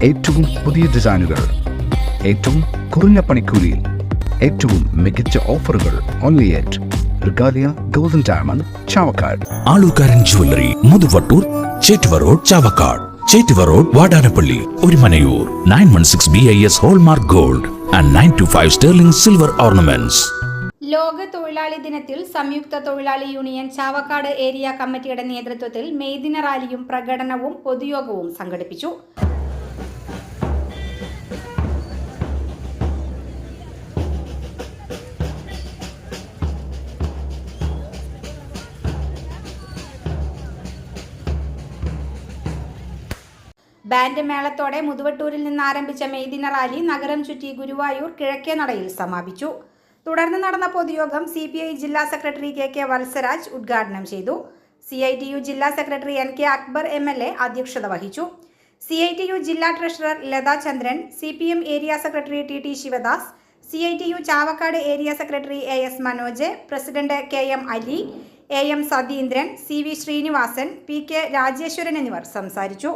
ഏറ്റവും പുതിയ ഡിസൈനുകൾ, ഏറ്റവും കുറഞ്ഞ പണിക്കൂലിയിൽ, ഏറ്റവും മികച്ച ഓഫറുകൾ. Only at Regalia golden diamond, Chavakkad. Alukkaran jewellery, Muthuvattoor, Chettuva road, Chavakkad. Chettuva road, Vadanappally, Orumanayoor. 916 BIS hallmark gold and 925 sterling silver ornaments. ലോക തൊഴിലാളി ദിനത്തിൽ സംയുക്ത തൊഴിലാളി യൂണിയൻ ചാവക്കാട് ഏരിയ കമ്മിറ്റിയുടെ നേതൃത്വത്തിൽ മെയ് ദിന റാലിയും പ്രകടനവും പൊതുയോഗവും സംഘടിപ്പിച്ചു. ബാൻഡ് മേളത്തോടെ മുതുവട്ടൂരിൽ നിന്ന് ആരംഭിച്ച മെയ് ദിന റാലി നഗരം ചുറ്റി ഗുരുവായൂർ കിഴക്കേ നടയിൽ സമാപിച്ചു. തുടർന്ന് നടന്ന പൊതുയോഗം CPI ജില്ലാ സെക്രട്ടറി KK വത്സരാജ് ഉദ്ഘാടനം ചെയ്തു. CITU ജില്ലാ സെക്രട്ടറി NK അക്ബർ MLA അധ്യക്ഷത വഹിച്ചു. CITU ജില്ലാ treasurer Latha Chandran, CPM area secretary TT Sivadas, CITU Chavakkad area secretary AS Manoj, president KM Ali, AM Satheendran, CV Sreenivasan, PK Rajeswaran എന്നിവർ സംസാരിച്ചു.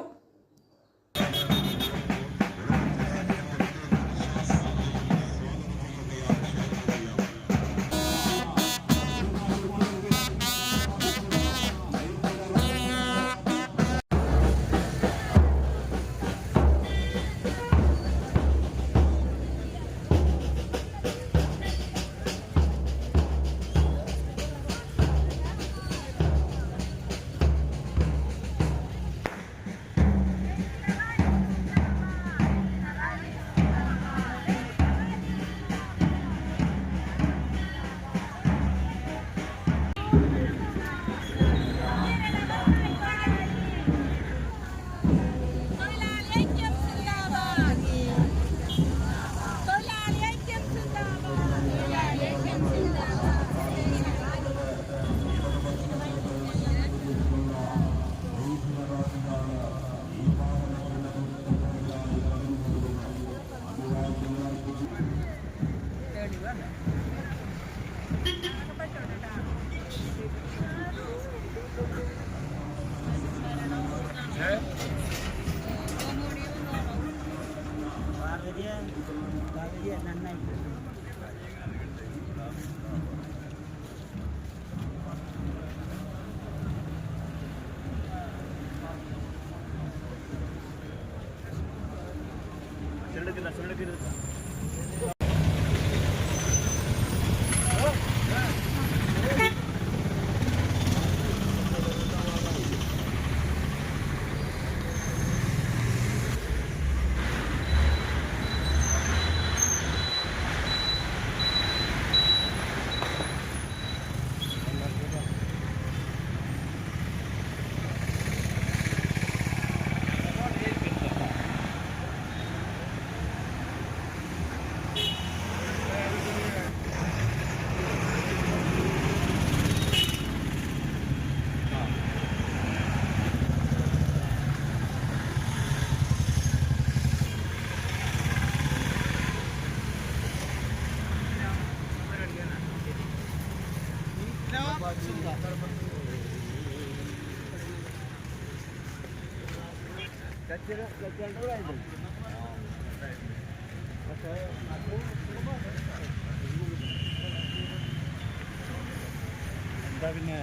പിന്നെ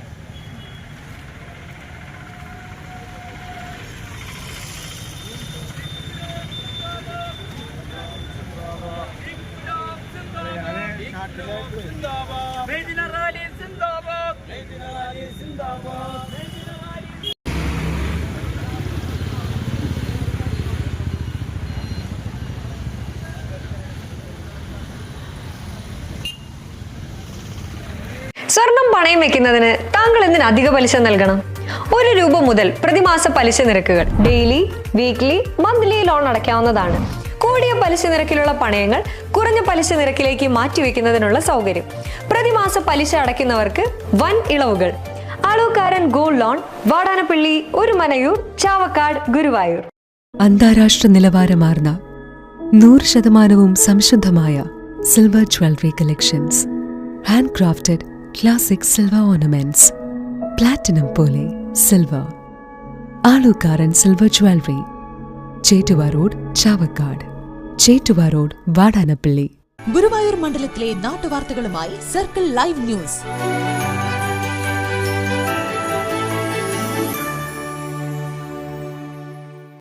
സ്വർണം പണയം വെക്കുന്നതിന് താങ്കൾ എന്തിന് അധിക പലിശ നൽകണം? 1 രൂപ മുതൽ പ്രതിമാസ പലിശ നിരക്കുകൾ ഡെയിലി, വീക്ക്ലി, മന്ത്ലി ലോൺ അടയ്ക്കാവുന്നതാണ്. കൂടിയ പലിശ നിരക്കിലുള്ള പണയങ്ങൾ കുറഞ്ഞ പലിശ നിരക്കിലേക്ക് മാറ്റിവെക്കുന്നതിനുള്ള സൗകര്യം. പ്രതിമാസ പലിശ അടയ്ക്കുന്നവർക്ക് വൻ ഇളവുകൾ. Alukkaran gold loan, Vadanappally, Orumanayur, Chavakkad, Guruvayur. അന്താരാഷ്ട്ര നിലവാരമാർന്ന 100% സംശുദ്ധമായ silver jewellery collections. Hand crafted classic silver ornaments. Platinum പോലെ silver. Alukkaran silver jewellery, Chettuva road Chavakkad, Chettuva road Vadanappally. Guruvayur മണ്ഡലത്തിലെ നാട്ടുവാർത്തകളുമായി സർക്കിൾ ലൈവ് ന്യൂസ്.